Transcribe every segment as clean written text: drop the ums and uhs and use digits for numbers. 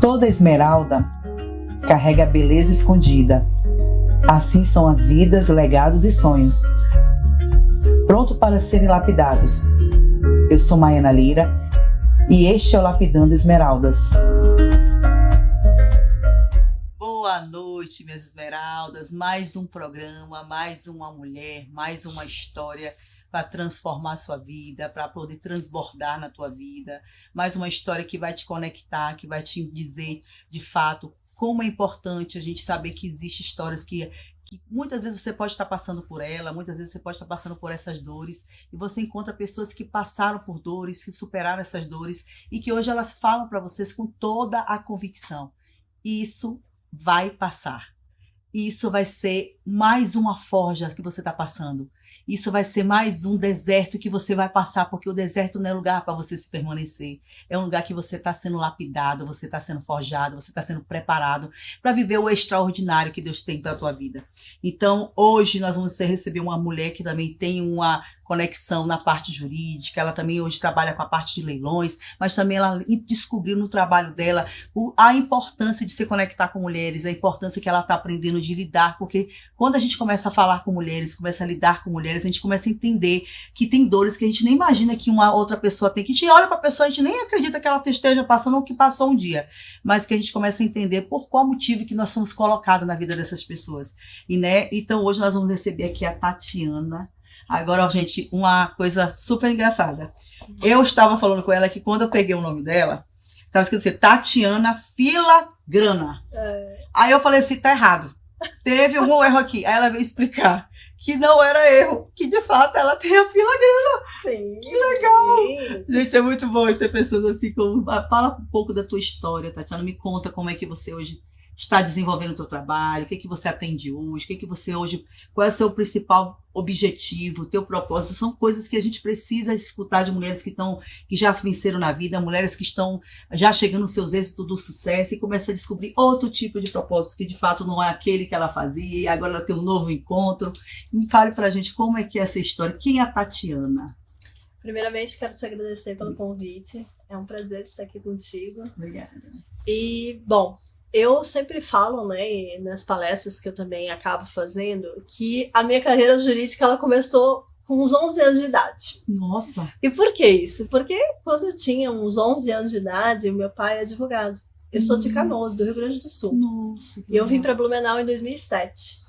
Toda esmeralda carrega beleza escondida. Assim são as vidas, legados e sonhos, pronto para serem lapidados. Eu sou Maiana Lira e este é o Lapidando Esmeraldas. Boa noite, minhas esmeraldas. Mais um programa, mais uma mulher, mais uma história para transformar a sua vida, para poder transbordar na tua vida. Mais uma história que vai te conectar, que vai te dizer, de fato, como é importante a gente saber que existem histórias que muitas vezes você pode estar passando por ela, muitas vezes você pode estar passando por essas dores, e você encontra pessoas que passaram por dores, que superaram essas dores, e que hoje elas falam para vocês com toda a convicção: isso vai passar. Isso vai ser mais uma forja que você está passando. Isso vai ser mais um deserto que você vai passar, porque o deserto não é lugar para você se permanecer. É um lugar que você está sendo lapidado, você está sendo forjado, você está sendo preparado para viver o extraordinário que Deus tem para a tua vida. Então, hoje nós vamos receber uma mulher que também tem uma conexão na parte jurídica. Ela também hoje trabalha com a parte de leilões, mas também ela descobriu no trabalho dela a importância de se conectar com mulheres, a importância que ela está aprendendo de lidar, porque quando a gente começa a falar com mulheres, começa a lidar com mulheres, a gente começa a entender que tem dores que a gente nem imagina que uma outra pessoa tem, que a gente olha para a pessoa, a gente nem acredita que ela esteja passando ou que passou um dia, mas que a gente começa a entender por qual motivo que nós somos colocados na vida dessas pessoas. Então hoje nós vamos receber aqui a Tatiana. Agora, gente, uma coisa super engraçada. Eu estava falando com ela que quando eu peguei o nome dela, estava escrito assim, Tatiana Filagrana. Aí eu falei assim, tá errado. Teve algum erro aqui. Aí ela veio explicar que não era erro, que de fato ela tem a Filagrana. Sim. Que legal! Gente, é muito bom ter pessoas assim como... Fala um pouco da tua história, Tatiana. Me conta como é que você hoje está desenvolvendo o teu trabalho, o que você atende hoje, o que você hoje, qual é o seu principal objetivo, o teu propósito. São coisas que a gente precisa escutar de mulheres que já venceram na vida, mulheres que estão já chegando nos seus êxitos do sucesso e começam a descobrir outro tipo de propósito, que de fato não é aquele que ela fazia, e agora ela tem um novo encontro. E fale pra gente como é que é essa história. Quem é a Tatiana? Primeiramente, quero te agradecer pelo convite. É um prazer estar aqui contigo. Obrigada. E, bom, eu sempre falo, né, nas palestras que eu também acabo fazendo, que a minha carreira jurídica ela começou com uns 11 anos de idade. Nossa! E por que isso? Porque quando eu tinha uns 11 anos de idade, o meu pai é advogado. Eu sou de Canoas, do Rio Grande do Sul. Nossa! E eu vim para Blumenau em 2007.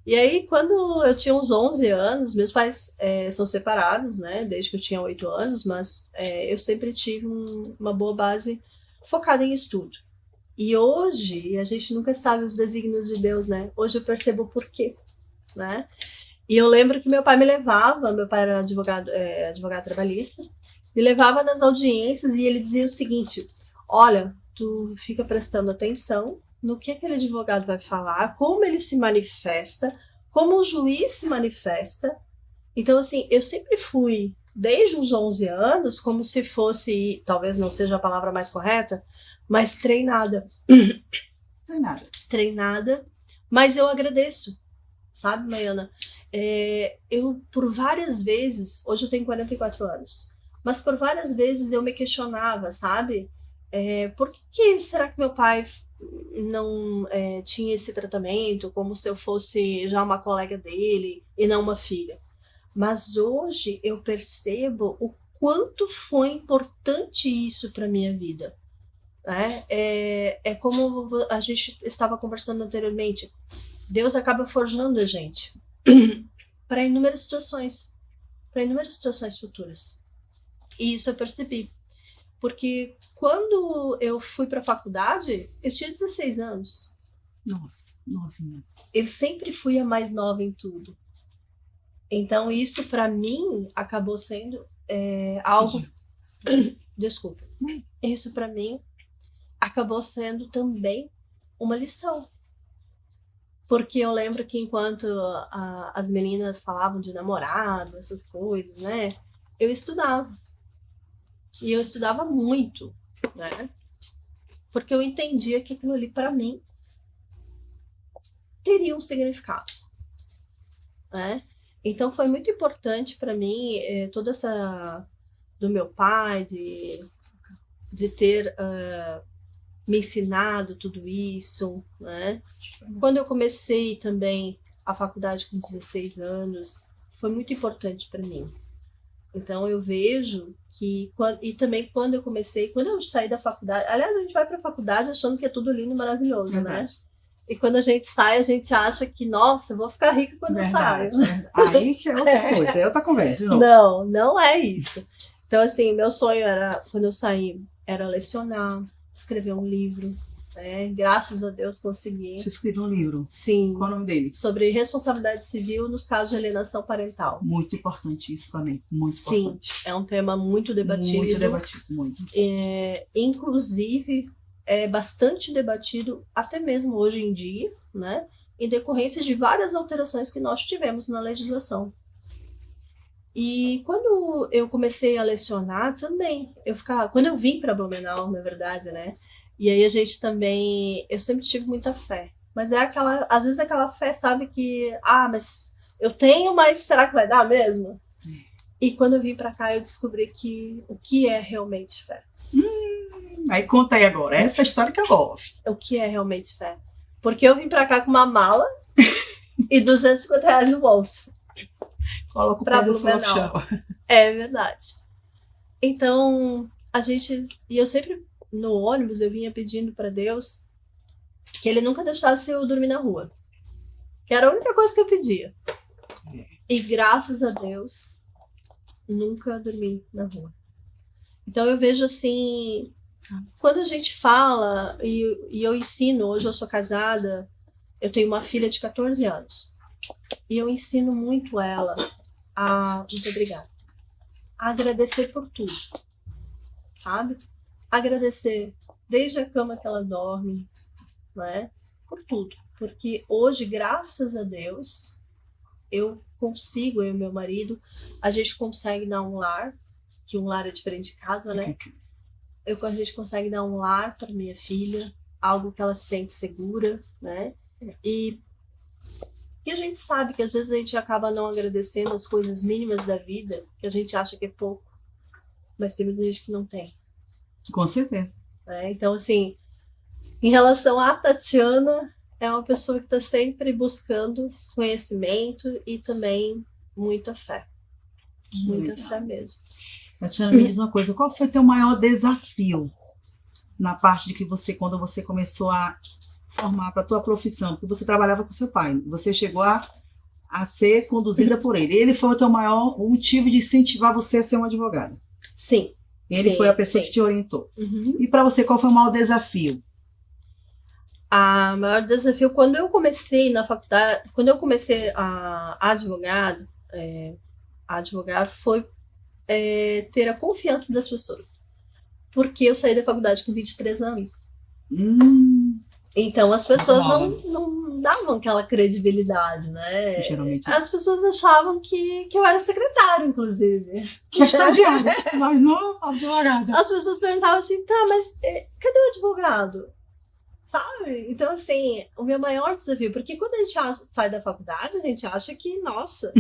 E aí, quando eu tinha uns 11 anos, meus pais são separados, né, desde que eu tinha 8 anos, mas eu sempre tive uma boa base focada em estudo. E hoje, a gente nunca sabe os desígnios de Deus, né? Hoje eu percebo o porquê, né? E eu lembro que meu pai era advogado trabalhista, me levava nas audiências e ele dizia o seguinte: olha, tu fica prestando atenção no que aquele advogado vai falar, como ele se manifesta, como o juiz se manifesta. Então, assim, eu sempre fui, desde os 11 anos, como se fosse, talvez não seja a palavra mais correta, mas treinada. Treinada, mas eu agradeço, sabe, Maiana? Eu, por várias vezes, hoje eu tenho 44 anos, mas por várias vezes eu me questionava, sabe? Por que será que meu pai não tinha esse tratamento, como se eu fosse já uma colega dele e não uma filha? Mas hoje eu percebo o quanto foi importante isso para minha vida. É como a gente estava conversando anteriormente, Deus acaba forjando a gente para inúmeras situações futuras. E isso eu percebi, porque quando eu fui para a faculdade, eu tinha 16 anos. Nossa, novinha. Eu sempre fui a mais nova em tudo. Então isso para mim acabou sendo algo... Desculpa. Isso para mim acabou sendo também uma lição. Porque eu lembro que enquanto as meninas falavam de namorado, essas coisas, né? Eu estudava. E eu estudava muito, né? Porque eu entendia que aquilo ali, para mim, teria um significado, né? Então foi muito importante para mim toda essa... do meu pai, de ter me ensinado tudo isso, né? Quando eu comecei também a faculdade com 16 anos, foi muito importante para mim. Então eu vejo que, e também quando eu saí da faculdade, aliás, a gente vai para a faculdade achando que é tudo lindo e maravilhoso, Verdade. né? E quando a gente sai, a gente acha que, nossa, eu vou ficar rica quando Verdade, eu saio. verdade. Aí que é outra coisa, é outra conversa, de novo. Não, não é isso. Então, assim, meu sonho era, quando eu saí, era lecionar, escrever um livro, né? Graças a Deus consegui. Você escreveu um livro. Sim. Qual é o nome dele? Sobre responsabilidade civil nos casos de alienação parental. Muito importante isso também, muito Sim, importante. é um tema muito debatido. Muito debatido, muito. Inclusive, é bastante debatido até mesmo hoje em dia, né? Em decorrência de várias alterações que nós tivemos na legislação. E quando eu comecei a lecionar também, quando eu vim para Blumenau, na verdade, né? E aí a gente também, eu sempre tive muita fé. Mas às vezes aquela fé, sabe que, mas eu tenho, mas será que vai dar mesmo? E quando eu vim para cá, eu descobri o que é realmente fé. Aí conta aí agora, essa é a história que eu gosto. O que é realmente fé? Porque eu vim para cá com uma mala e R$250 no bolso. Coloca o pé no chão. É verdade. Então, e eu sempre, no ônibus, eu vinha pedindo para Deus que ele nunca deixasse eu dormir na rua. Que era a única coisa que eu pedia. E graças a Deus, nunca dormi na rua. Então eu vejo assim, quando a gente fala, e eu ensino, hoje eu sou casada, eu tenho uma filha de 14 anos. E eu ensino muito ela muito obrigada, a agradecer por tudo, sabe? Agradecer desde a cama que ela dorme, né? Por tudo. Porque hoje, graças a Deus, eu e meu marido, a gente consegue dar um lar, que um lar é diferente de casa, né? A gente consegue dar um lar para minha filha, algo que ela se sente segura, né? E a gente sabe que às vezes a gente acaba não agradecendo as coisas mínimas da vida, que a gente acha que é pouco, mas tem muita gente que não tem. Com certeza. Então, assim, em relação à Tatiana, é uma pessoa que está sempre buscando conhecimento e também muita fé. Muita fé mesmo. Tatiana, me diz uma coisa, qual foi teu maior desafio na parte de que quando você começou a formar para a tua profissão? Porque você trabalhava com seu pai, você chegou a ser conduzida por ele. Ele foi o teu maior motivo de incentivar você a ser uma advogada? Sim. Ele foi a pessoa que te orientou. Uhum. E para você, qual foi o maior desafio? O maior desafio, quando eu comecei na faculdade, quando eu comecei a advogar, foi ter a confiança das pessoas. Porque eu saí da faculdade com 23 anos. Então as pessoas não davam aquela credibilidade, né? Geralmente. As pessoas achavam que eu era secretária, inclusive. Que é estagiária, mas não advogada. As pessoas perguntavam assim, tá, mas cadê o advogado? Sabe? Então, assim, o meu maior desafio, porque quando a gente sai da faculdade, a gente acha que, nossa,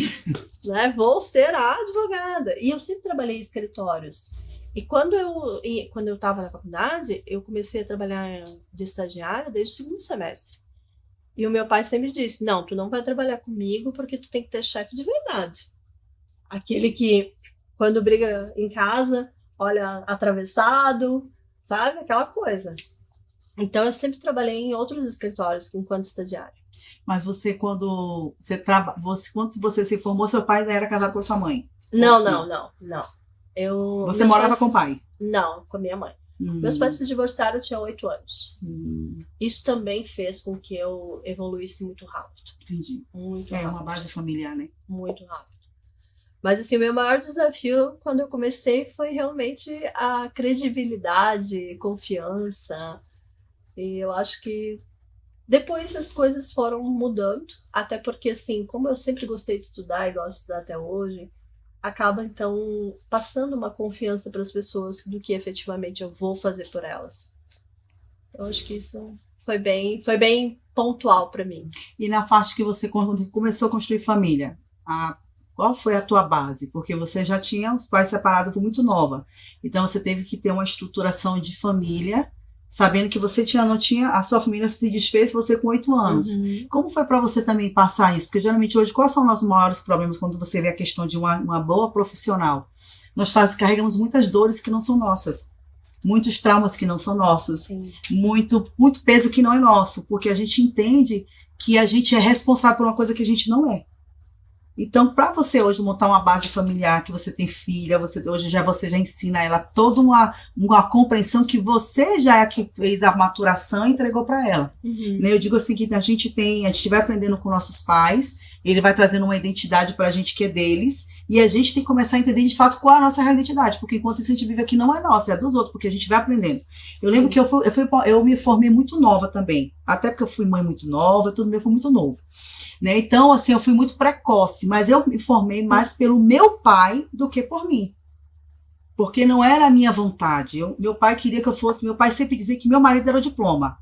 né, vou ser a advogada. E eu sempre trabalhei em escritórios. E quando eu estava na faculdade, eu comecei a trabalhar de estagiária desde o segundo semestre. E o meu pai sempre disse, não, tu não vai trabalhar comigo porque tu tem que ter chefe de verdade. Aquele que, quando briga em casa, olha atravessado, sabe? Aquela coisa. Então, eu sempre trabalhei em outros escritórios enquanto estagiária. Mas você, quando você se formou, seu pai já era casado com a sua mãe? Não. Você morava com o pai? Não, com a minha mãe. Meus pais se divorciaram, eu tinha 8 anos. Isso também fez com que eu evoluísse muito rápido. Entendi. Muito rápido. É uma base familiar, né? Muito rápido. Mas, assim, o meu maior desafio, quando eu comecei, foi realmente a credibilidade, confiança. E eu acho que depois as coisas foram mudando, até porque, assim, como eu sempre gostei de estudar e gosto de estudar até hoje, acaba, então, passando uma confiança para as pessoas do que efetivamente eu vou fazer por elas. Eu acho que isso foi bem pontual para mim. E na parte que você começou a construir família, qual foi a tua base? Porque você já tinha os pais separados muito nova. Então, você teve que ter uma estruturação de família sabendo que você não tinha, a sua família se desfez você com 8 anos. Como foi para você também passar isso? Porque geralmente hoje, quais são os maiores problemas quando você vê a questão de uma boa profissional? Nós carregamos muitas dores que não são nossas, muitos traumas que não são nossos, muito peso que não é nosso, porque a gente entende que a gente é responsável por uma coisa que a gente não é. Então, para você hoje montar uma base familiar, que você tem filha, você já ensina ela toda uma compreensão que você já é que fez a maturação e entregou para ela. Eu digo assim que a gente vai aprendendo com nossos pais, ele vai trazendo uma identidade para a gente que é deles, e a gente tem que começar a entender de fato qual é a nossa real identidade, porque enquanto isso a gente vive aqui não é nossa, é dos outros, porque a gente vai aprendendo. Eu lembro que eu me formei muito nova também, até porque eu fui mãe muito nova, tudo meu foi muito novo. Né? Então, assim, eu fui muito precoce, mas eu me formei mais pelo meu pai do que por mim. Porque não era a minha vontade. Meu pai queria que eu fosse... Meu pai sempre dizia que meu marido era o diploma.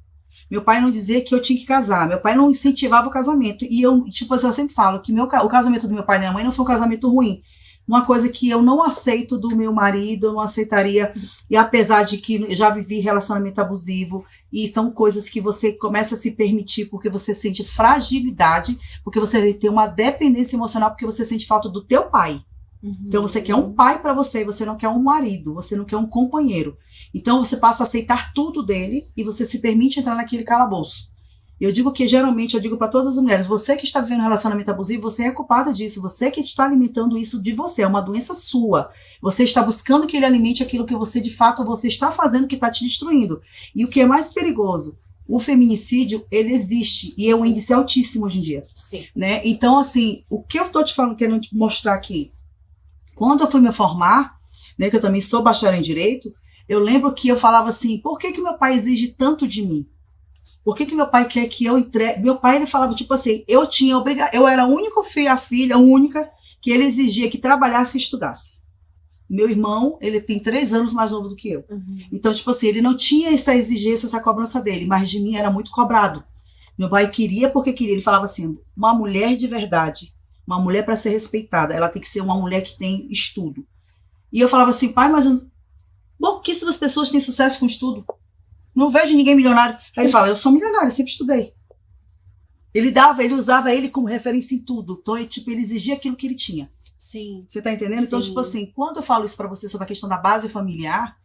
Meu pai não dizia que eu tinha que casar. Meu pai não incentivava o casamento. E eu, tipo assim, eu sempre falo que o casamento do meu pai e da minha mãe não foi um casamento ruim. Uma coisa que eu não aceito do meu marido, eu não aceitaria, e apesar de que eu já vivi relacionamento abusivo, e são coisas que você começa a se permitir porque você sente fragilidade, porque você tem uma dependência emocional, porque você sente falta do teu pai. Então você quer um pai para você não quer um marido, você não quer um companheiro. Então você passa a aceitar tudo dele e você se permite entrar naquele calabouço. Eu digo que, geralmente, eu digo para todas as mulheres, você que está vivendo um relacionamento abusivo, você é culpada disso, você que está alimentando isso de você, é uma doença sua. Você está buscando que ele alimente aquilo que você, de fato, você está fazendo que está te destruindo. E o que é mais perigoso, o feminicídio, ele existe, e o índice é altíssimo hoje em dia. Né? Então, assim, o que eu estou te falando, querendo te mostrar aqui, quando eu fui me formar, né, que eu também sou bacharel em Direito, eu lembro que eu falava assim, por que meu pai exige tanto de mim? Por que meu pai quer que eu entregue? Meu pai, ele falava tipo assim, eu era a única filha única que ele exigia que trabalhasse e estudasse. Meu irmão, ele tem 3 anos mais novo do que eu. Então, tipo assim, ele não tinha essa exigência, essa cobrança dele, mas de mim era muito cobrado. Meu pai queria porque queria. Ele falava assim, uma mulher de verdade, uma mulher para ser respeitada, ela tem que ser uma mulher que tem estudo. E eu falava assim, pai, mas pouquíssimas pessoas têm sucesso com estudo. Não vejo ninguém milionário. Aí ele fala, eu sou milionário, eu sempre estudei. Ele usava ele como referência em tudo. Então, ele exigia aquilo que ele tinha. Você tá entendendo? Então, tipo assim, quando eu falo isso pra você sobre a questão da base familiar,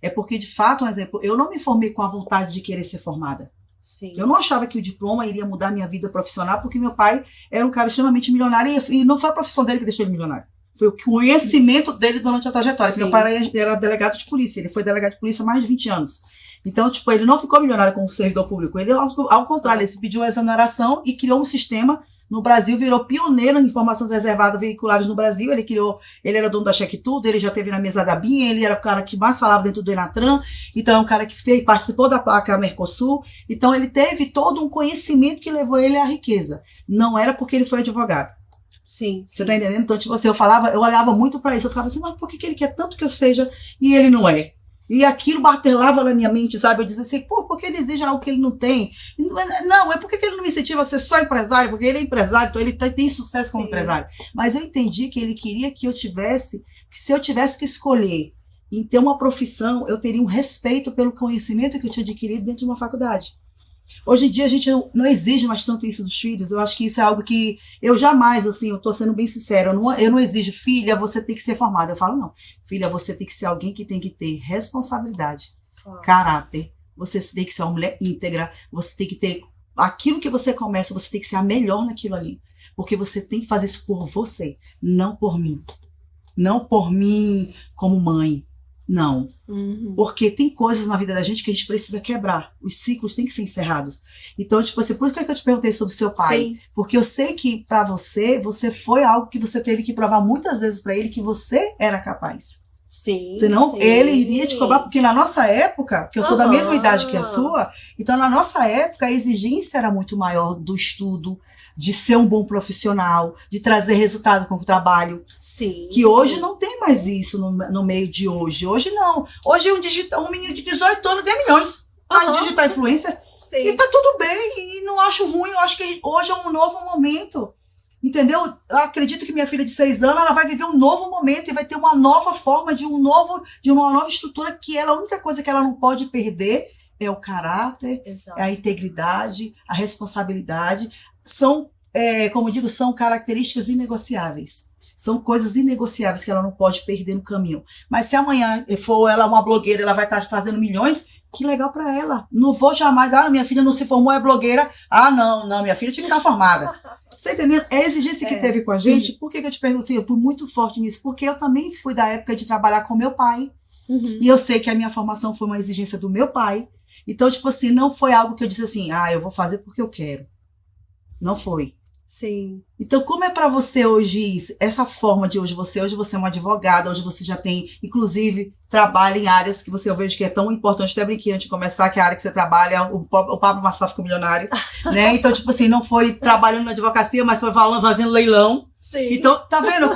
é porque, de fato, um exemplo, eu não me formei com a vontade de querer ser formada. Eu não achava que o diploma iria mudar minha vida profissional, porque meu pai era um cara extremamente milionário e não foi a profissão dele que deixou ele milionário. Foi o conhecimento dele durante a trajetória. Meu pai era delegado de polícia, ele foi delegado de polícia há mais de 20 anos. Então, tipo, ele não ficou milionário como servidor público. Ele, ao contrário, ele se pediu a exoneração e criou um sistema no Brasil, virou pioneiro em informações reservadas veiculares no Brasil. Ele era dono da Cheque Tudo, ele já teve na mesa da BIM, ele era o cara que mais falava dentro do Enatran, então é um cara que participou da placa Mercosul. Então, ele teve todo um conhecimento que levou ele à riqueza. Não era porque ele foi advogado. Você tá entendendo? Então, tipo assim, eu olhava muito pra isso, eu ficava assim, mas por que ele quer tanto que eu seja e ele não é? E aquilo martelava na minha mente, sabe? Eu dizia assim, por que ele exige algo que ele não tem? Não, é porque ele não me incentiva a ser só empresário, porque ele é empresário, então ele tem sucesso como empresário. Mas eu entendi que ele queria que se eu tivesse que escolher em ter uma profissão, eu teria um respeito pelo conhecimento que eu tinha adquirido dentro de uma faculdade. Hoje em dia a gente não exige mais tanto isso dos filhos. Eu acho que isso é algo que eu jamais, assim, eu tô sendo bem sincera, eu não exijo, filha, você tem que ser formada. Eu falo, não, filha, você tem que ser alguém que tem que ter responsabilidade, caráter, você tem que ser uma mulher íntegra, você tem que ter aquilo que você começa, você tem que ser a melhor naquilo ali, porque você tem que fazer isso por você, não por mim como mãe. Não, porque tem coisas na vida da gente que a gente precisa quebrar, os ciclos têm que ser encerrados. Então, tipo assim, por que eu te perguntei sobre seu pai? Porque eu sei que pra você foi algo que você teve que provar muitas vezes pra ele que você era capaz. Senão ele iria te cobrar, porque na nossa época, que eu sou da mesma idade que a sua, então na nossa época a exigência era muito maior do estudo, de ser um bom profissional, de trazer resultado com o trabalho. Que hoje não tem mais isso no meio de hoje. Hoje não. Hoje um menino de 18 anos ganha milhões. Tá em digital influencer. E tá tudo bem. E não acho ruim. Eu acho que hoje é um novo momento. Entendeu? Eu acredito que minha filha de 6 anos, ela vai viver um novo momento e vai ter uma nova forma de uma nova estrutura que a única coisa que ela não pode perder é o caráter, Exato. é a integridade, a responsabilidade. São, como eu digo, são características inegociáveis. São coisas inegociáveis que ela não pode perder no caminho. Mas se amanhã for ela uma blogueira, ela vai estar fazendo milhões, que legal para ela. Não vou jamais, minha filha não se formou, é blogueira. Não, minha filha tinha que estar formada. Você entendeu? É a exigência que teve com a gente. Por que eu te pergunto? Eu fui muito forte nisso, porque eu também fui da época de trabalhar com meu pai. E eu sei que a minha formação foi uma exigência do meu pai. Então, tipo assim, não foi algo que eu disse assim, eu vou fazer porque eu quero. Não foi. Sim. Então, como é para você hoje isso? Essa forma de hoje você é uma advogada, hoje você já tem, inclusive, trabalha em áreas que eu vejo que é tão importante, até brinquei antes de começar, que a área que você trabalha, o Pablo Marçal ficou milionário, né? Então, tipo assim, não foi trabalhando na advocacia, mas foi fazendo leilão. Sim. Então, tá vendo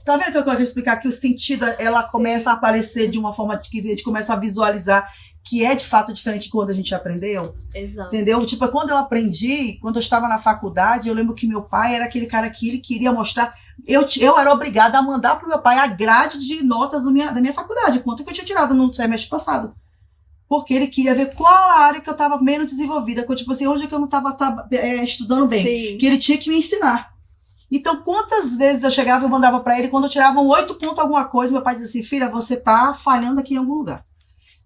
tá vendo que eu quero explicar que o sentido, ela começa a aparecer de uma forma que a gente começa a visualizar que é de fato diferente de quando a gente aprendeu. Exato. Entendeu? Tipo, quando eu aprendi, quando eu estava na faculdade, eu lembro que meu pai era aquele cara que ele queria mostrar. Eu era obrigada a mandar pro meu pai a grade de notas da minha faculdade, quanto que eu tinha tirado no semestre passado. Porque ele queria ver qual a área que eu estava menos desenvolvida, tipo assim, onde é que eu não estava estudando bem. Sim. Que ele tinha que me ensinar. Então, quantas vezes eu chegava e eu mandava para ele, quando eu tirava 8 pontos alguma coisa, meu pai dizia assim, filha, você tá falhando aqui em algum lugar.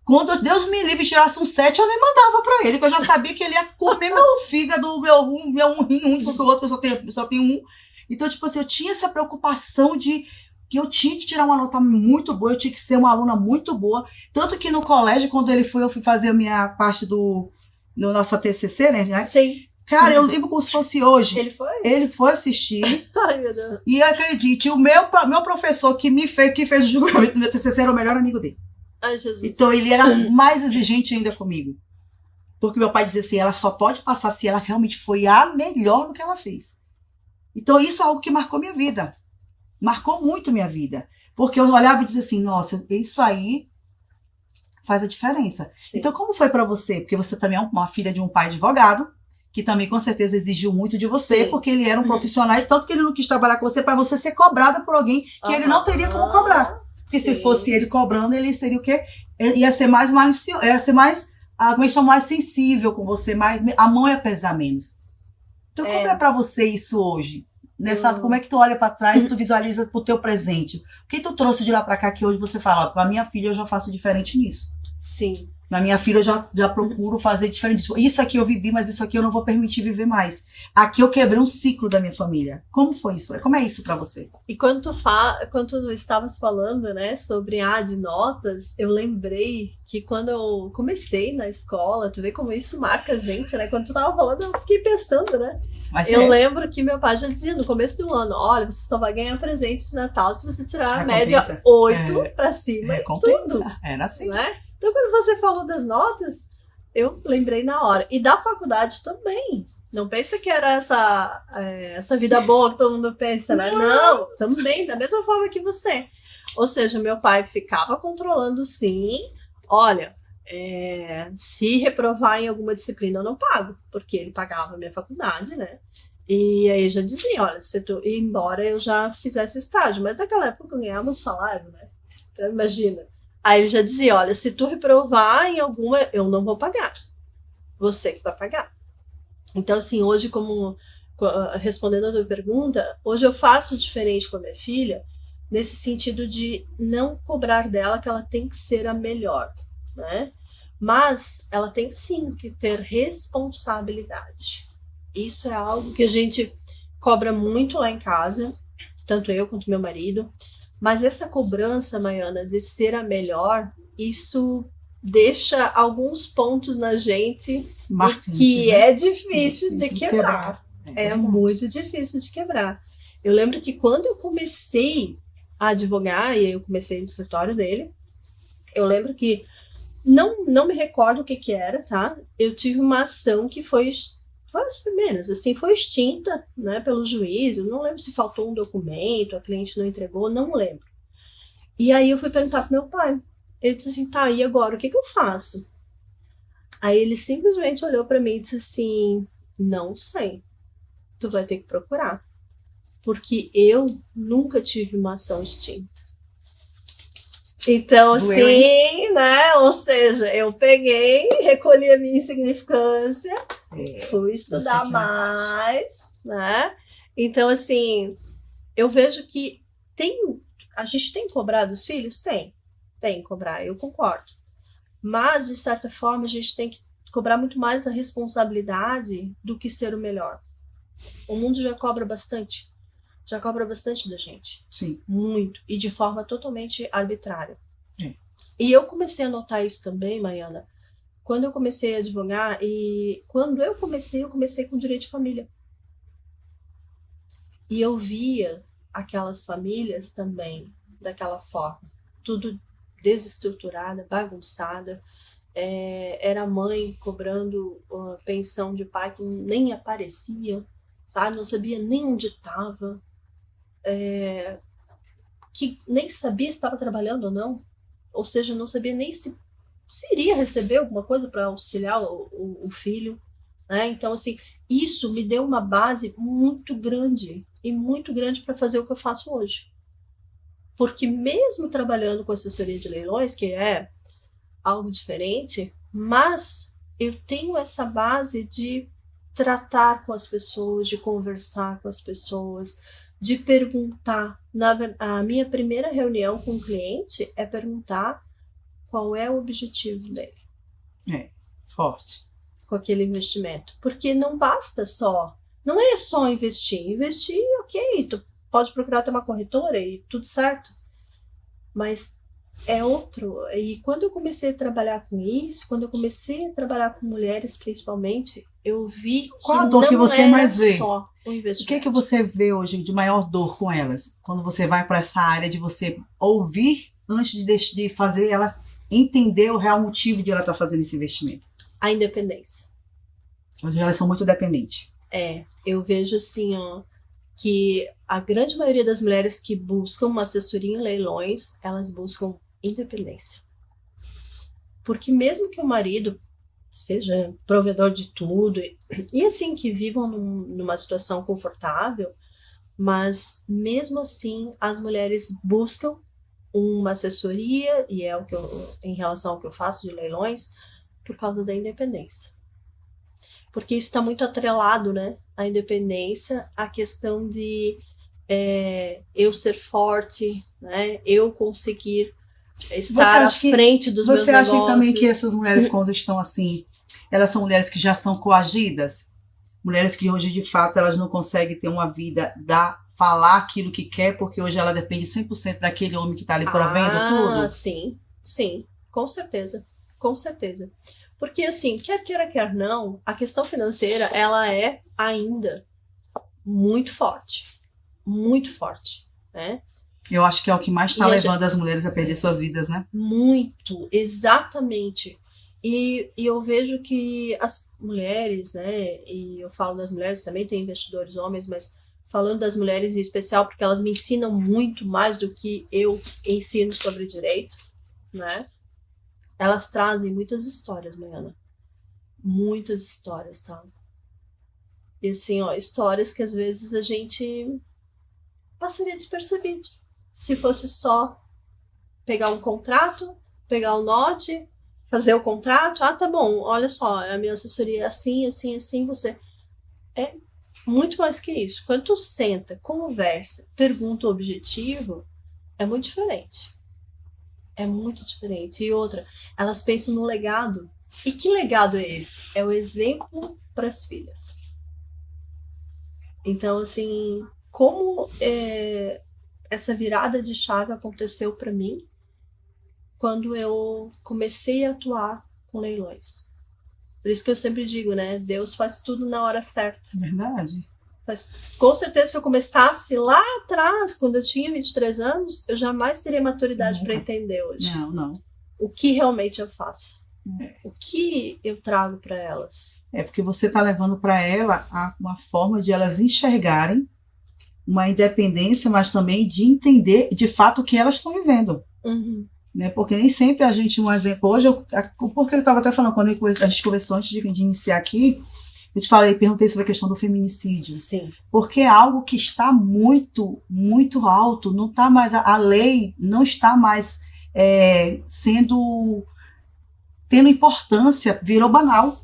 Quando Deus me livre tirasse um 7, eu nem mandava pra ele, que eu já sabia que ele ia comer meu fígado, meu um rim, porque o outro eu só tenho um. Então, tipo assim, eu tinha essa preocupação de que eu tinha que tirar uma nota muito boa, eu tinha que ser uma aluna muito boa. Tanto que no colégio, quando eu fui fazer a minha parte do nosso TCC, né? Sim. Cara, eu lembro como se fosse hoje. Ele foi? Ele foi assistir. Ai, meu Deus. E acredite, o meu professor que fez o julgamento do meu TCC era o melhor amigo dele. Ai, Jesus. Então ele era mais exigente ainda comigo. Porque meu pai dizia assim, ela só pode passar se ela realmente foi a melhor no que ela fez. Então isso é algo que marcou minha vida. Marcou muito minha vida. Porque eu olhava e dizia assim, nossa, isso aí faz a diferença. Sim. Então como foi pra você? Porque você também é uma filha de um pai advogado, que também com certeza exigiu muito de você, Sim. porque ele era um profissional, e tanto que ele não quis trabalhar com você para você ser cobrada por alguém que ele não teria como cobrar. Porque se fosse ele cobrando, ele seria o quê? Ia ser mais malicioso, ia ser mais, mais sensível com você, a mão ia pesar menos. Então, como é pra você isso hoje? Como é que tu olha pra trás e tu visualiza pro teu presente? O que tu trouxe de lá pra cá que hoje você fala, com a minha filha eu já faço diferente nisso? Sim. Na minha filha eu já procuro fazer diferente disso. Isso aqui eu vivi, mas isso aqui eu não vou permitir viver mais. Aqui eu quebrei um ciclo da minha família. Como foi isso? Como é isso pra você? E quando tu estavas falando, né, sobre de notas, eu lembrei que quando eu comecei na escola, tu vê como isso marca a gente, né? Quando tu tava falando, eu fiquei pensando, né? Mas eu lembro que meu pai já dizia no começo do ano, olha, você só vai ganhar presente de Natal se você tirar a média 8 pra cima e tudo. Era assim. Né? Então, quando você falou das notas, eu lembrei na hora. E da faculdade também. Não pensa que era essa vida boa que todo mundo pensa, né? Não, também, da mesma forma que você. Ou seja, meu pai ficava controlando, sim. Olha, se reprovar em alguma disciplina, eu não pago. Porque ele pagava a minha faculdade, né? E aí já dizia, olha, embora eu já fizesse estágio, mas naquela época eu ganhava um salário, né? Então, imagina. Aí ele já dizia, olha, se tu reprovar em alguma, eu não vou pagar. Você que vai pagar. Então, assim, hoje, respondendo a tua pergunta, hoje eu faço diferente com a minha filha, nesse sentido de não cobrar dela que ela tem que ser a melhor, né? Mas ela tem sim que ter responsabilidade. Isso é algo que a gente cobra muito lá em casa, tanto eu quanto meu marido. Mas essa cobrança, Maiana, de ser a melhor, isso deixa alguns pontos na gente que é difícil de quebrar. É muito difícil de quebrar. Eu lembro que quando eu comecei a advogar, e eu comecei no escritório dele, eu lembro que, não me recordo o que era, tá? Eu tive uma ação que foi as primeiras, assim, foi extinta, né, pelo juiz. Eu não lembro se faltou um documento, a cliente não entregou, não lembro. E aí eu fui perguntar pro meu pai. Ele disse assim, tá, e agora, o que eu faço? Aí ele simplesmente olhou para mim e disse assim, não sei, tu vai ter que procurar, porque eu nunca tive uma ação extinta. Então, Doeu, assim, né? Ou seja, eu peguei, recolhi a minha insignificância, fui estudar que não é fácil. mais, né? Então, assim, eu vejo que a gente tem que cobrar dos filhos? Tem que cobrar, eu concordo. Mas, de certa forma, a gente tem que cobrar muito mais a responsabilidade do que ser o melhor. O mundo já cobra bastante da gente. Sim. Muito. E de forma totalmente arbitrária. É. E eu comecei a notar isso também, Maiana, quando eu comecei a advogar, e quando eu comecei com direito de família. E eu via aquelas famílias também daquela forma, tudo desestruturada, bagunçada. Era a mãe cobrando pensão de pai que nem aparecia, sabe? Não sabia nem onde estava, que nem sabia se estava trabalhando ou não, ou seja, não sabia nem se iria receber alguma coisa para auxiliar o filho, né? Então, assim, isso me deu uma base muito grande para fazer o que eu faço hoje. Porque mesmo trabalhando com assessoria de leilões, que é algo diferente, mas eu tenho essa base de tratar com as pessoas, de conversar com as pessoas, de perguntar. A minha primeira reunião com o cliente é perguntar qual é o objetivo dele. Forte. Com aquele investimento. Porque não basta só, não é só investir. Investir, ok, tu pode procurar ter uma corretora e tudo certo. Mas é outro. E quando eu comecei a trabalhar com isso, quando eu comecei a trabalhar com mulheres principalmente, eu vi que Qual a dor não que você era mais vê? só o O investimento. que você vê hoje de maior dor com elas? Quando você vai para essa área de você ouvir antes de fazer ela entender o real motivo de ela estar fazendo esse investimento. A independência. Hoje elas são muito dependentes. Eu vejo assim, que a grande maioria das mulheres que buscam uma assessoria em leilões, elas buscam independência. Porque mesmo que o marido seja provedor de tudo, e assim, que vivam numa situação confortável, mas mesmo assim as mulheres buscam uma assessoria, e é o que em relação ao que eu faço de leilões, por causa da independência. Porque isso está muito atrelado, né? A independência, a questão de eu ser forte, né? Eu conseguir estar à frente dos meus negócios. Você acha também que essas mulheres, quando estão assim, elas são mulheres que já são coagidas? Mulheres que hoje, de fato, elas não conseguem ter uma vida, falar aquilo que quer, porque hoje ela depende 100% daquele homem que está ali provendo tudo? Sim, com certeza. Porque, assim, quer queira, quer não, a questão financeira, ela é ainda muito forte, né? Eu acho que é o que mais está levando as mulheres a perder suas vidas, né? Muito, exatamente. E eu vejo que as mulheres, né, e eu falo das mulheres, também tem investidores homens, mas falando das mulheres em especial, porque elas me ensinam muito mais do que eu ensino sobre direito, né? Elas trazem muitas histórias, Mariana. Muitas histórias, tá? E assim, histórias que às vezes a gente passaria despercebido. Se fosse só pegar um contrato, pegar o note, fazer o contrato, tá bom, olha só, a minha assessoria é assim, você... É muito mais que isso. Quando tu senta, conversa, pergunta o objetivo, é muito diferente. É muito diferente. E outra, elas pensam no legado. E que legado é esse? É o exemplo para as filhas. Então, assim, como essa virada de chave aconteceu para mim quando eu comecei a atuar com leilões. Por isso que eu sempre digo, né? Deus faz tudo na hora certa. Verdade. Com certeza, se eu começasse lá atrás, quando eu tinha 23 anos, eu jamais teria maturidade para entender hoje. Não. O que realmente eu faço. O que eu trago para elas. Porque você está levando para ela uma forma de elas enxergarem uma independência, mas também de entender de fato o que elas estão vivendo. Uhum. Né? Porque nem sempre a gente, um exemplo, hoje, porque eu estava até falando, quando a gente conversou antes de iniciar aqui, eu te perguntei sobre a questão do feminicídio. Sim. Porque é algo que está muito, muito alto, não está mais, a lei não está mais tendo importância, virou banal.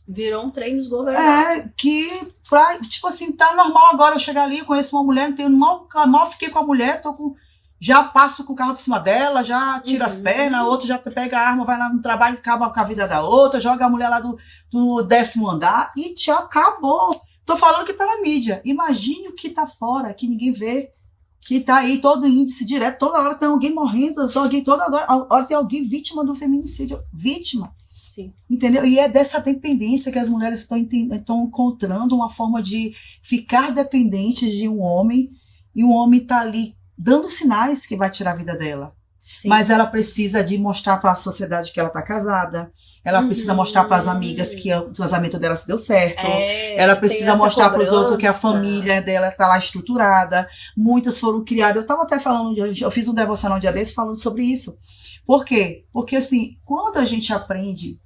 Virou um trem desgovernado. Tipo assim, tá normal agora eu chegar ali, conheço uma mulher, não tenho mal fiquei com a mulher, já passo com o carro por cima dela, já tiro as pernas, a outra já pega a arma, vai lá no trabalho, acaba com a vida da outra, joga a mulher lá do 10º andar e tchau, acabou. Tô falando que tá na mídia. Imagine o que tá fora, que ninguém vê, que tá aí todo índice direto, toda hora tem alguém morrendo, toda hora tem alguém vítima do feminicídio. Vítima. Sim. Entendeu? E é dessa dependência que as mulheres estão encontrando uma forma de ficar dependentes de um homem, e o homem tá ali dando sinais que vai tirar a vida dela. Sim. Mas ela precisa de mostrar para a sociedade que ela tá casada, ela precisa mostrar para as amigas que o casamento dela se deu certo, ela precisa mostrar para os outros que a família dela tá lá estruturada. Muitas foram criadas, eu estava até falando, eu fiz um devocional um dia desse falando sobre isso. Por quê? Porque assim, quando a gente aprende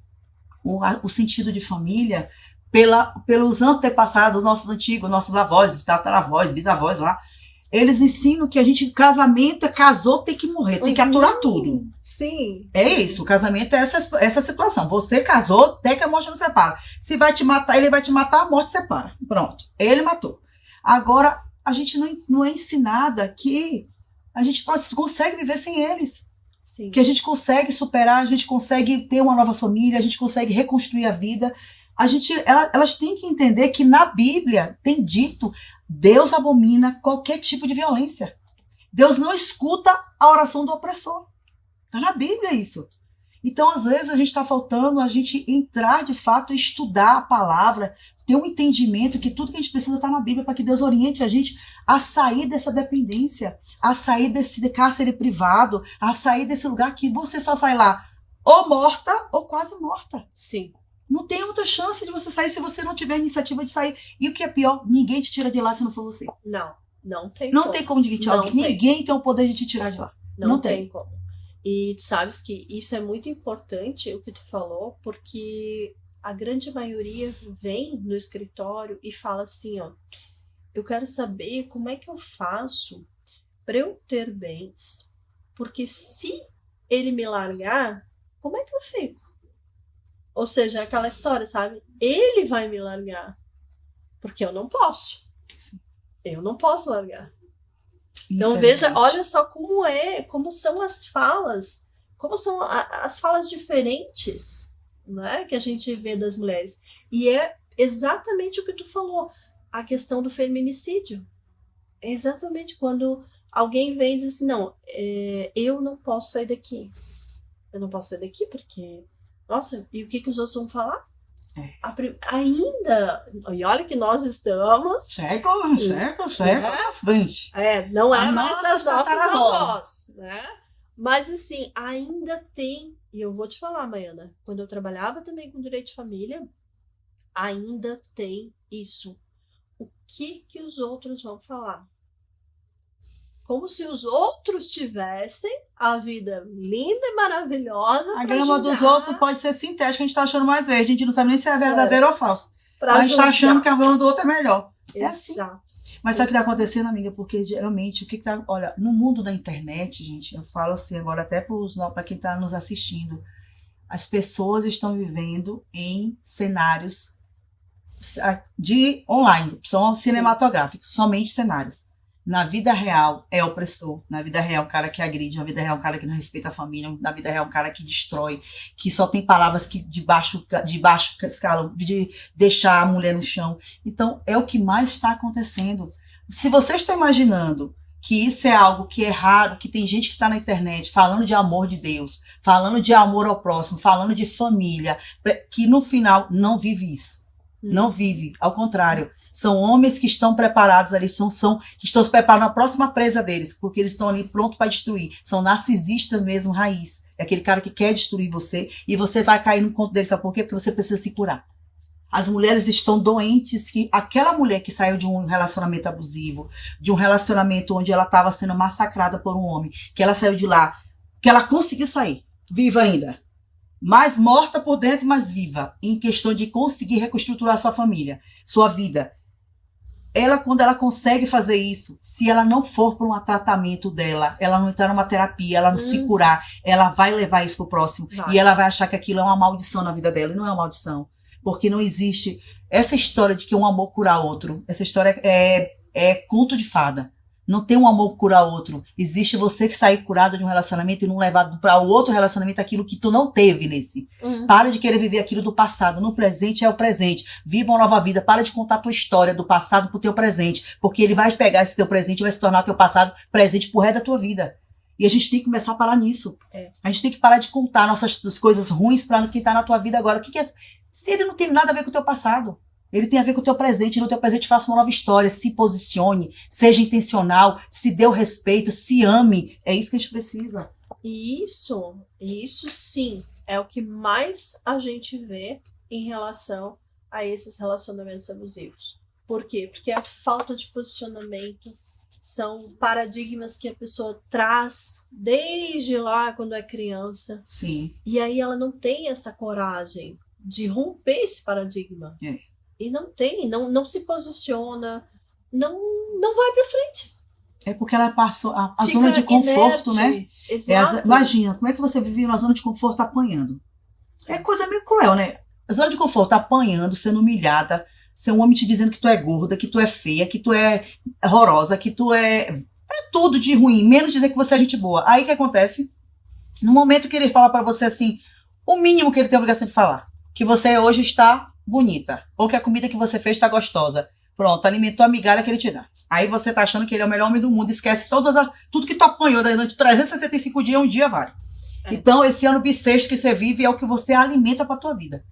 o sentido de família pelos antepassados, nossos antigos, nossos avós, tataravós, bisavós lá, eles ensinam que casamento casou, tem que morrer, tem que aturar tudo. Sim. É isso, o casamento é essa situação. Você casou, até que a morte não separa. Se vai te matar, ele vai te matar, a morte separa. Pronto, ele matou. Agora, a gente não é ensinada que a gente consegue viver sem eles. Sim. Que a gente consegue superar, a gente consegue ter uma nova família, a gente consegue reconstruir a vida. Elas têm que entender que na Bíblia tem dito: Deus abomina qualquer tipo de violência. Deus não escuta a oração do opressor. Está na Bíblia isso. Então, às vezes, a gente está faltando a gente entrar de fato e estudar a palavra, ter um entendimento que tudo que a gente precisa está na Bíblia, para que Deus oriente a gente a sair dessa dependência, a sair desse cárcere privado, a sair desse lugar que você só sai lá ou morta ou quase morta. Sim. Não tem outra chance de você sair se você não tiver a iniciativa de sair. E o que é pior, ninguém te tira de lá se não for você. Não tem Não como. tem como ninguém tirar alguém. Ninguém tem o poder de te tirar de lá. Não tem como. E tu sabes que isso é muito importante, o que tu falou, porque a grande maioria vem no escritório e fala assim, ó, eu quero saber como é que eu faço para eu ter bens, porque se ele me largar, como é que eu fico? Ou seja, aquela história, sabe? Ele vai me largar, porque eu não posso. Eu não posso largar. Então veja, olha só como são as falas, como são as falas diferentes, né, que a gente vê das mulheres. E é exatamente o que tu falou, a questão do feminicídio. É exatamente quando alguém vem e diz assim, não, eu não posso sair daqui. Eu não posso sair daqui porque, nossa, e o que os outros vão falar? Ainda, e olha que nós estamos século à frente. Não é mais das nossas avós, né? Mas assim, ainda tem, e eu vou te falar, Maiana, quando eu trabalhava também com direito de família, ainda tem isso. O que os outros vão falar? Como se os outros tivessem a vida linda e maravilhosa. A grama dos outros pode ser sintética, a gente tá achando mais verde. A gente não sabe nem se é verdadeiro ou falso. A gente tá achando que a grama do outro é melhor. É assim. Mas sabe o que tá acontecendo, amiga? Porque geralmente, olha, no mundo da internet, gente, eu falo assim agora até para quem tá nos assistindo, as pessoas estão vivendo em cenários de online, são cinematográficos, somente cenários. Na vida real é opressor, na vida real é um cara que agride, na vida real é um cara que não respeita a família, na vida real é um cara que destrói, que só tem palavras que de baixo escala, de deixar a mulher no chão. Então é o que mais está acontecendo. Se você está imaginando que isso é algo que é raro, que tem gente que está na internet falando de amor de Deus, falando de amor ao próximo, falando de família, que no final não vive isso. Não vive, ao contrário. São homens que estão preparados ali, que estão se preparando na próxima presa deles, porque eles estão ali prontos para destruir. São narcisistas mesmo, raiz. É aquele cara que quer destruir você e você vai cair no conto dele. Sabe por quê? Porque você precisa se curar. As mulheres estão doentes, que aquela mulher que saiu de um relacionamento abusivo, de um relacionamento onde ela estava sendo massacrada por um homem, que ela saiu de lá, que ela conseguiu sair, viva ainda. Mais morta por dentro, mas viva, em questão de conseguir reestruturar sua família, sua vida. ela, quando ela consegue fazer isso, se ela não for para um tratamento dela, ela não entrar numa terapia, ela não se curar, ela vai levar isso pro próximo. Vai. E ela vai achar que aquilo é uma maldição na vida dela. E não é uma maldição. Porque não existe essa história de que um amor cura outro. Essa história é conto de fada. Não tem um amor que cura outro. Existe você que sair curado de um relacionamento e não levar para o outro relacionamento aquilo que tu não teve nesse. Para de querer viver aquilo do passado. No presente é o presente. Viva uma nova vida. Para de contar a tua história do passado pro teu presente. Porque ele vai pegar esse teu presente e vai se tornar teu passado presente pro resto da tua vida. E a gente tem que começar a parar nisso. A gente tem que parar de contar nossas coisas ruins para quem tá na tua vida agora. O que é? Se ele não tem nada a ver com o teu passado. Ele tem a ver com o teu presente, e no teu presente faça uma nova história, se posicione, seja intencional, se dê o respeito, se ame. É isso que a gente precisa. E isso sim, é o que mais a gente vê em relação a esses relacionamentos abusivos. Por quê? Porque a falta de posicionamento são paradigmas que a pessoa traz desde lá quando é criança. Sim. E aí ela não tem essa coragem de romper esse paradigma. E não tem, não se posiciona, não vai pra frente. É porque ela passou a zona de conforto, inerte, né? Exato. Imagina, como é que você vive na zona de conforto apanhando? É coisa meio cruel, né? A zona de conforto apanhando, sendo humilhada, ser um homem te dizendo que tu é gorda, que tu é feia, que tu é horrorosa, que tu é tudo de ruim, menos dizer que você é gente boa. Aí o que acontece? No momento que ele fala pra você assim, o mínimo que ele tem a obrigação de falar, que você hoje está bonita, ou que a comida que você fez está gostosa. Pronto, alimentou a migalha que ele te dá. Aí você tá achando que ele é o melhor homem do mundo, esquece tudo que tu apanhou durante 365 dias, um dia vale. Então, esse ano bissexto que você vive é o que você alimenta pra tua vida.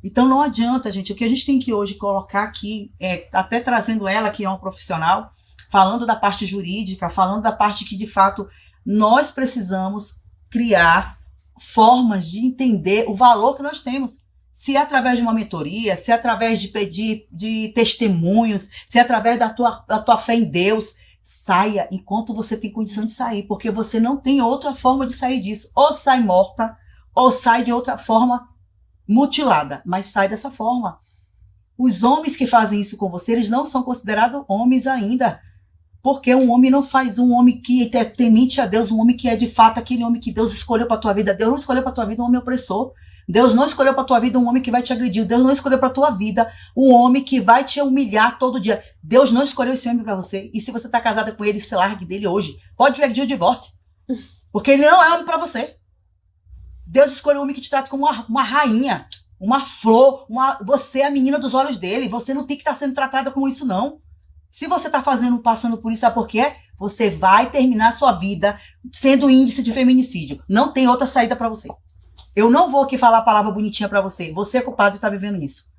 Então, não adianta, gente. O que a gente tem que hoje colocar aqui, até trazendo ela, que é uma profissional, falando da parte jurídica, falando da parte que, de fato, nós precisamos criar formas de entender o valor que nós temos. Se é através de uma mentoria, se é através de testemunhos, se é através da tua fé em Deus, saia enquanto você tem condição de sair, porque você não tem outra forma de sair disso. Ou sai morta, ou sai de outra forma mutilada, mas sai dessa forma. Os homens que fazem isso com você, eles não são considerados homens ainda, porque um homem não faz, um homem que temente a Deus, um homem que é de fato aquele homem que Deus escolheu para tua vida. Deus não escolheu para tua vida um homem opressor. Deus não escolheu para tua vida um homem que vai te agredir. Deus não escolheu para tua vida um homem que vai te humilhar todo dia. Deus não escolheu esse homem para você. E se você tá casada com ele, se largue dele hoje. Pode pedir o divórcio. Porque ele não é homem para você. Deus escolheu um homem que te trata como uma rainha, uma flor. Você é a menina dos olhos dele. Você não tem que estar sendo tratada como isso, não. Se você tá passando por isso, sabe por quê? Você vai terminar a sua vida sendo índice de feminicídio. Não tem outra saída para você. Eu não vou aqui falar a palavra bonitinha pra você. Você é culpado de estar vivendo isso.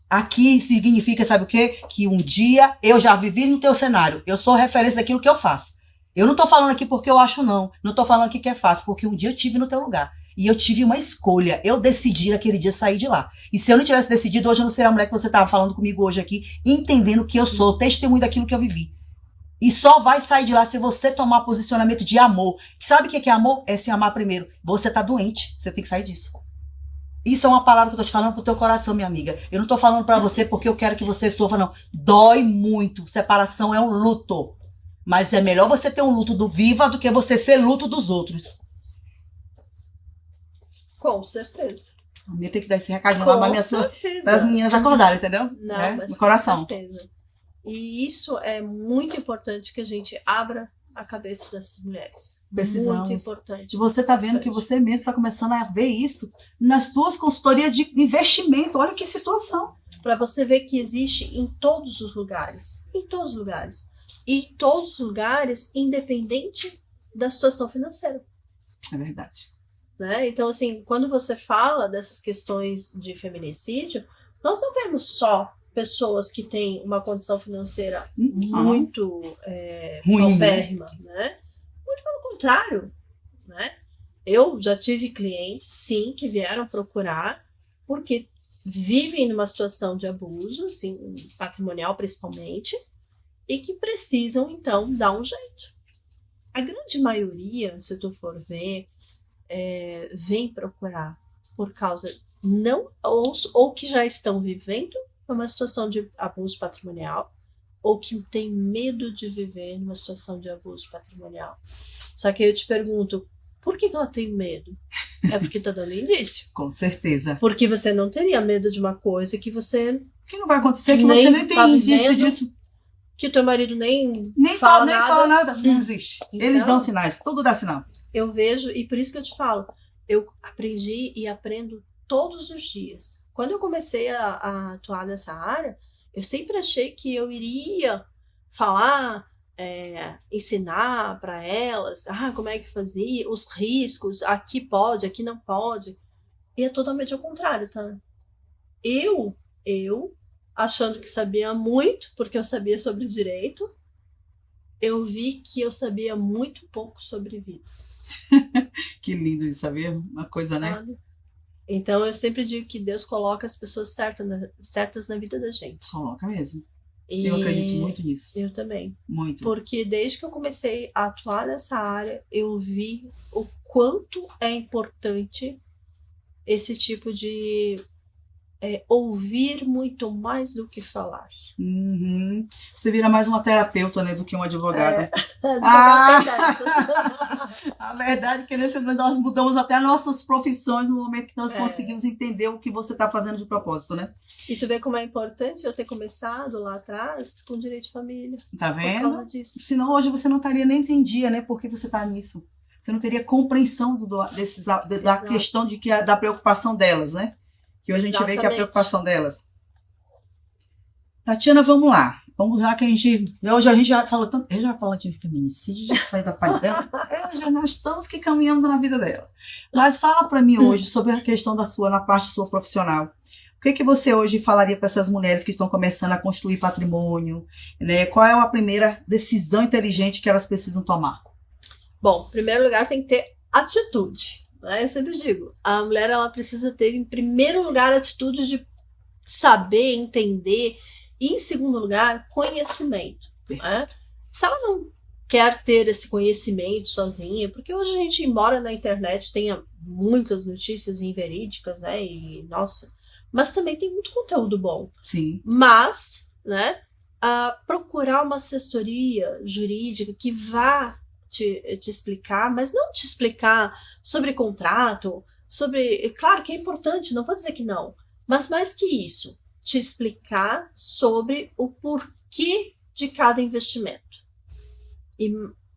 Aqui significa, sabe o quê? Que um dia eu já vivi no teu cenário. Eu sou referência daquilo que eu faço. Eu não tô falando aqui porque eu acho, não. Não tô falando aqui que é fácil, porque um dia eu tive no teu lugar. E eu tive uma escolha. Eu decidi naquele dia sair de lá. E se eu não tivesse decidido, hoje eu não seria a mulher que você tava falando comigo hoje aqui, entendendo que eu sou testemunho daquilo que eu vivi. E só vai sair de lá se você tomar posicionamento de amor. Sabe o que é amor? É se amar primeiro. Você tá doente, você tem que sair disso. Isso é uma palavra que eu tô te falando pro teu coração, minha amiga. Eu não tô falando pra você porque eu quero que você sofra, não. Dói muito. Separação é um luto. Mas é melhor você ter um luto do viva do que você ser luto dos outros. Com certeza. A minha tem que dar esse recadinho lá para as meninas acordarem, entendeu? Não, mas no coração. Com certeza. E isso é muito importante que a gente abra a cabeça dessas mulheres. Precisamos. Muito importante. E você tá vendo que você mesmo está começando a ver isso nas suas consultorias de investimento. Olha que situação. Para você ver que existe em todos os lugares. Em todos os lugares. E em todos os lugares, independente da situação financeira. É verdade. Né? Então, assim, quando você fala dessas questões de feminicídio, nós não vemos só pessoas que têm uma condição financeira muito ruim, paupérrima, né? Muito pelo contrário, né? Eu já tive clientes, sim, que vieram procurar porque vivem numa situação de abuso, assim, patrimonial principalmente, e que precisam, então, dar um jeito. A grande maioria, se tu for ver, vem procurar por causa não ou que já estão vivendo uma situação de abuso patrimonial, ou que tem medo de viver numa situação de abuso patrimonial. Só que aí eu te pergunto, por que ela tem medo? É porque está dando indício. Com certeza. Porque você não teria medo de uma coisa que você... Que não vai acontecer, que Nem você nem tem tá indício vivendo. disso. Que o teu marido nem Nem fala fala nada. nada, não existe. Então- Eles dão sinais, tudo dá sinal. Eu vejo, e por isso que eu te falo, eu aprendi e aprendo todos os dias. Quando eu comecei a atuar nessa área, eu sempre achei que eu iria falar, ensinar para elas, como é que fazia, os riscos, aqui pode, aqui não pode. E é totalmente ao contrário, tá? Eu, achando que sabia muito, porque eu sabia sobre direito, eu vi que eu sabia muito pouco sobre vida. Que lindo isso, sabia? Uma coisa, né? Sabe? Então eu sempre digo que Deus coloca as pessoas certas na vida da gente. Coloca mesmo. E Eu acredito muito nisso. eu também. Muito. Porque desde que eu comecei a atuar nessa área, eu vi o quanto é importante esse tipo de ouvir muito mais do que falar. Uhum. Você vira mais uma terapeuta, né, do que um advogado. A verdade é que nesse momento nós mudamos até nossas profissões no momento que nós conseguimos entender o que você está fazendo de propósito, né? E tu vê como é importante eu ter começado lá atrás com direito de família. Tá Por vendo? causa disso. Senão hoje você não estaria nem entendia, né, por que você está nisso. Você não teria compreensão da questão da preocupação delas, né? Que hoje a gente vê que é a preocupação delas. Tatiana, vamos lá. Vamos lá que hoje a gente já falou tanto, eu já falo de feminicídio, já falei da pai dela, nós estamos que caminhando na vida dela. Mas fala para mim hoje sobre a questão na parte sua profissional. O que você hoje falaria para essas mulheres que estão começando a construir patrimônio, né? Qual é a primeira decisão inteligente que elas precisam tomar? Bom, em primeiro lugar tem que ter atitude. Eu sempre digo, a mulher ela precisa ter, em primeiro lugar, a atitude de saber, entender, e em segundo lugar, conhecimento. Né? Se ela não quer ter esse conhecimento sozinha, porque hoje a gente, embora na internet tenha muitas notícias inverídicas, né, mas também tem muito conteúdo bom. Sim. Mas, né, procurar uma assessoria jurídica que vá te explicar, mas não te explicar sobre contrato, claro que é importante, não vou dizer que não, mas mais que isso, te explicar sobre o porquê de cada investimento.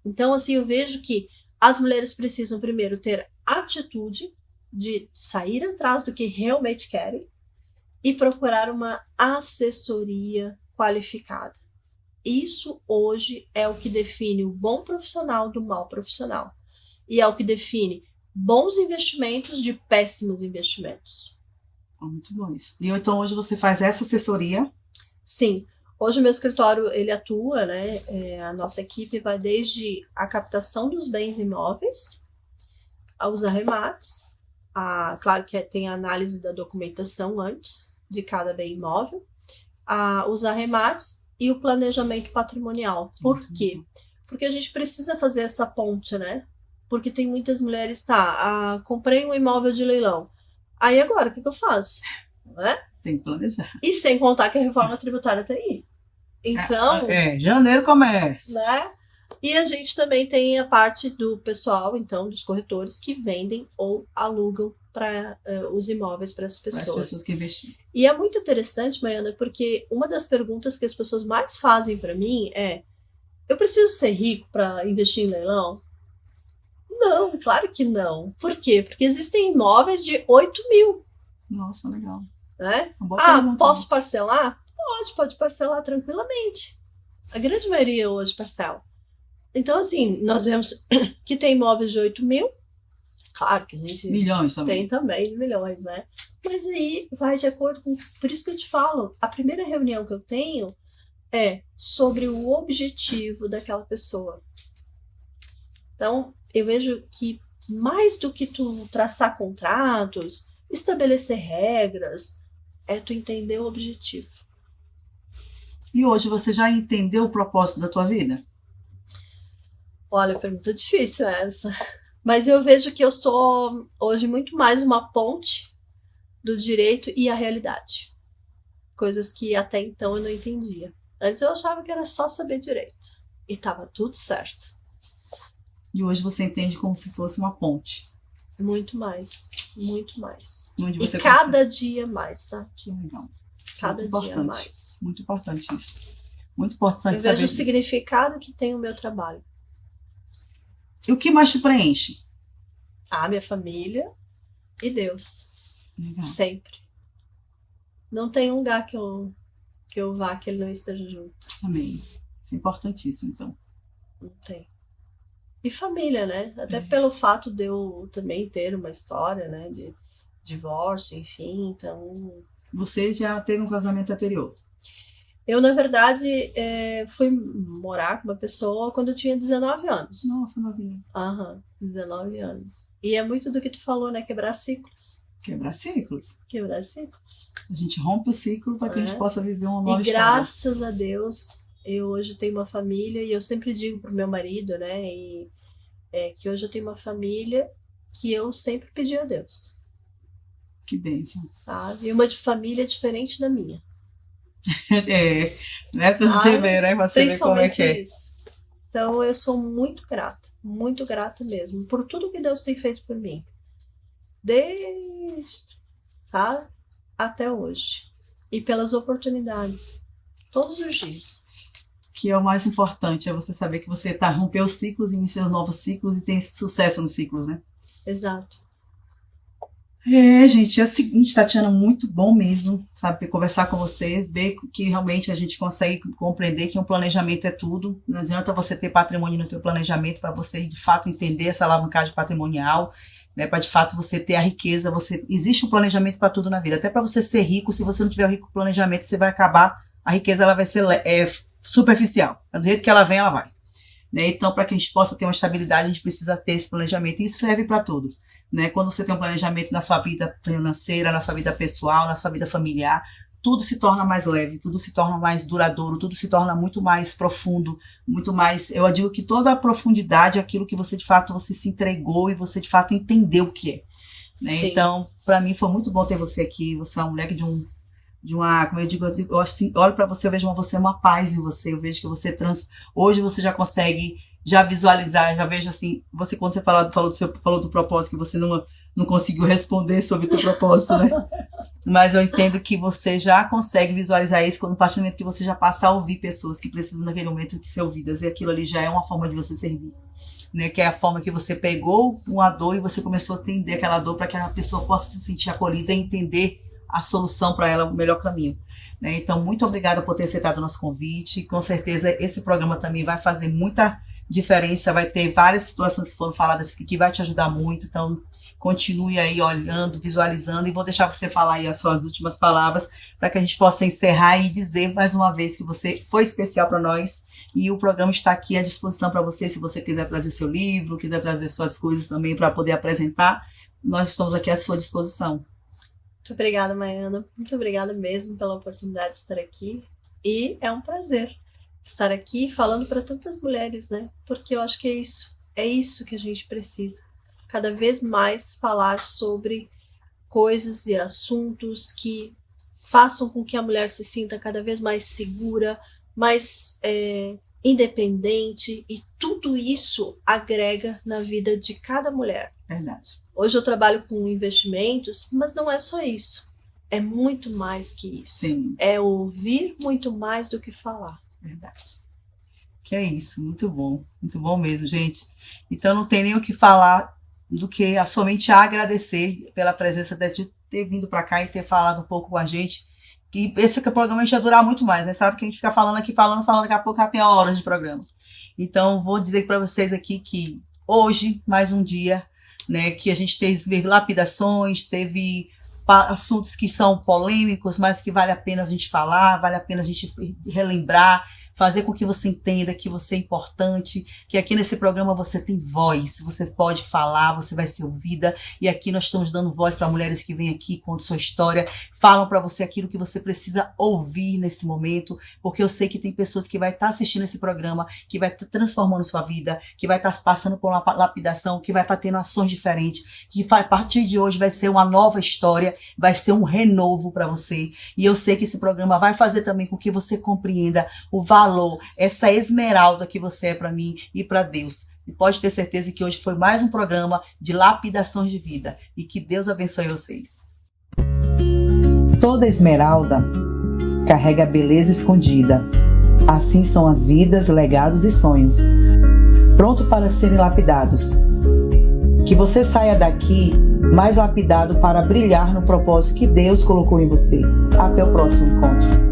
Então, assim, eu vejo que as mulheres precisam primeiro ter atitude de sair atrás do que realmente querem e procurar uma assessoria qualificada. Isso hoje é o que define o bom profissional do mau profissional. E é o que define bons investimentos de péssimos investimentos. Muito bom isso. E então hoje você faz essa assessoria? Sim. Hoje o meu escritório ele atua, né? A nossa equipe vai desde a captação dos bens imóveis, aos arremates, claro que tem a análise da documentação antes de cada bem imóvel, os arremates e o planejamento patrimonial. Por quê? Porque a gente precisa fazer essa ponte, né? Porque tem muitas mulheres, comprei um imóvel de leilão. Aí agora, o que eu faço? Né? Tem que planejar. E sem contar que a reforma tributária está aí. Então... janeiro começa. Né? E a gente também tem a parte do pessoal, então, dos corretores que vendem ou alugam para os imóveis para as pessoas. Para as pessoas que investem. E é muito interessante, Maiana, porque uma das perguntas que as pessoas mais fazem para mim é: eu preciso ser rico para investir em leilão? Não, claro que não. Por quê? Porque existem imóveis de 8 mil. Nossa, legal. Né? Pergunta, posso parcelar? Pode parcelar tranquilamente. A grande maioria hoje parcela. Então, assim, nós vemos que tem imóveis de 8 mil. Claro que a gente milhões também. Tem também milhões, né? Mas aí vai de acordo com... Por isso que eu te falo, a primeira reunião que eu tenho é sobre o objetivo daquela pessoa. Então, eu vejo que mais do que tu traçar contratos, estabelecer regras, é tu entender o objetivo. E hoje você já entendeu o propósito da tua vida? Olha, pergunta difícil essa. Mas eu vejo que eu sou hoje muito mais uma ponte do direito e a realidade. Coisas que até então eu não entendia. Antes eu achava que era só saber direito. E tava tudo certo. E hoje você entende como se fosse uma ponte. Muito mais. Muito mais. Onde E você cada dia mais, tá? Que legal. Cada Muito dia importante. mais. Muito importante isso. Muito importante Eu saber vejo o disso. significado que tem o meu trabalho. E o que mais te preenche? Minha família e Deus. Legal. Sempre. Não tem um lugar que eu vá que ele não esteja junto. Amém. Isso é importantíssimo, então. Não tem. E família, né? Até pelo fato de eu também ter uma história, né? De divórcio, enfim. Então, Você já teve um casamento anterior? eu, na verdade, fui morar com uma pessoa quando eu tinha 19 anos. Nossa, novinha. 19 anos. E é muito do que tu falou, né? Quebrar ciclos. Quebrar ciclos. Quebrar ciclos. A gente rompe o ciclo para que a gente possa viver uma E nova história. graças a Deus, eu hoje tenho uma família e eu sempre digo pro meu marido, né? Que hoje eu tenho uma família que eu sempre pedi a Deus. Que bênção. Sabe? E uma de família diferente da minha. Né? Pra você ver, né? Pra você ver como é Principalmente que é. isso. Então eu sou muito grata mesmo, por tudo que Deus tem feito por mim. Desde, sabe? Até hoje. E pelas oportunidades. Todos os dias. Que é o mais importante, é você saber que você rompeu os ciclos, iniciou novos ciclos e tem sucesso nos ciclos, né? Exato. Gente, é o seguinte, Tatiana, muito bom mesmo, sabe, conversar com você, ver que realmente a gente consegue compreender que um planejamento é tudo. Não adianta você ter patrimônio no teu planejamento para você, de fato, entender essa alavancagem patrimonial, né, para, de fato, você ter a riqueza. Existe um planejamento para tudo na vida. Até para você ser rico, se você não tiver o rico planejamento, você vai acabar, a riqueza ela vai ser superficial. Do jeito que ela vem, ela vai. Né? Então, para que a gente possa ter uma estabilidade, a gente precisa ter esse planejamento. E isso serve para tudo. Né? Quando você tem um planejamento na sua vida financeira, na sua vida pessoal, na sua vida familiar, tudo se torna mais leve, tudo se torna mais duradouro, tudo se torna muito mais profundo, muito mais... Eu digo que toda a profundidade é aquilo que você, de fato, você se entregou e você, de fato, entendeu o que é. Né? Então, para mim, foi muito bom ter você aqui. Você é uma mulher de uma, como eu digo, eu assim, olho para você, eu vejo você uma paz em você, eu vejo que você hoje você já consegue já visualizar, já vejo assim, você quando você falou do propósito, que você não conseguiu responder sobre o teu propósito, né? Mas eu entendo que você já consegue visualizar isso quando, a partir do momento que você já passa a ouvir pessoas que precisam naquele momento de ser ouvidas, e aquilo ali já é uma forma de você servir, né? Que é a forma que você pegou uma dor e você começou a atender aquela dor para que a pessoa possa se sentir acolhida e entender a solução para ela, o melhor caminho. Né? Então, muito obrigada por ter aceitado o nosso convite. Com certeza, esse programa também vai fazer muita diferença, vai ter várias situações que foram faladas que vai te ajudar muito. Então, continue aí olhando, visualizando, e vou deixar você falar aí as suas últimas palavras para que a gente possa encerrar e dizer mais uma vez que você foi especial para nós, e o programa está aqui à disposição para você, se você quiser trazer seu livro, quiser trazer suas coisas também para poder apresentar, nós estamos aqui à sua disposição. Muito obrigada, Maiana. Muito obrigada mesmo pela oportunidade de estar aqui. E é um prazer estar aqui falando para tantas mulheres, né? Porque eu acho que é isso que a gente precisa. Cada vez mais falar sobre coisas e assuntos que façam com que a mulher se sinta cada vez mais segura, mais independente, e tudo isso agrega na vida de cada mulher. Verdade. Hoje eu trabalho com investimentos, mas não é só isso. É muito mais que isso. Sim. É ouvir muito mais do que falar. Verdade. Que é isso, muito bom mesmo, gente. Então não tem nem o que falar do que somente agradecer pela presença de ter vindo para cá e ter falado um pouco com a gente. Que esse programa a gente vai durar muito mais, né? Sabe que a gente fica falando aqui, falando, daqui a pouco já tem horas de programa. Então vou dizer para vocês aqui que hoje, mais um dia, né, que a gente teve lapidações, teve assuntos que são polêmicos, mas que vale a pena a gente falar, vale a pena a gente relembrar, fazer com que você entenda que você é importante, que aqui nesse programa você tem voz, você pode falar, você vai ser ouvida, e aqui nós estamos dando voz para mulheres que vêm aqui, contam sua história, falam para você aquilo que você precisa ouvir nesse momento, porque eu sei que tem pessoas que vai estar assistindo esse programa, que vai estar transformando sua vida, que vai estar passando por uma lapidação, que vai estar tendo ações diferentes, que a partir de hoje vai ser uma nova história, vai ser um renovo para você, e eu sei que esse programa vai fazer também com que você compreenda o valor, essa esmeralda que você é para mim e para Deus. E pode ter certeza que hoje foi mais um programa de lapidações de vida. E que Deus abençoe vocês. Toda esmeralda carrega beleza escondida. Assim são as vidas, legados e sonhos, pronto para serem lapidados. Que você saia daqui mais lapidado para brilhar no propósito que Deus colocou em você. Até o próximo encontro.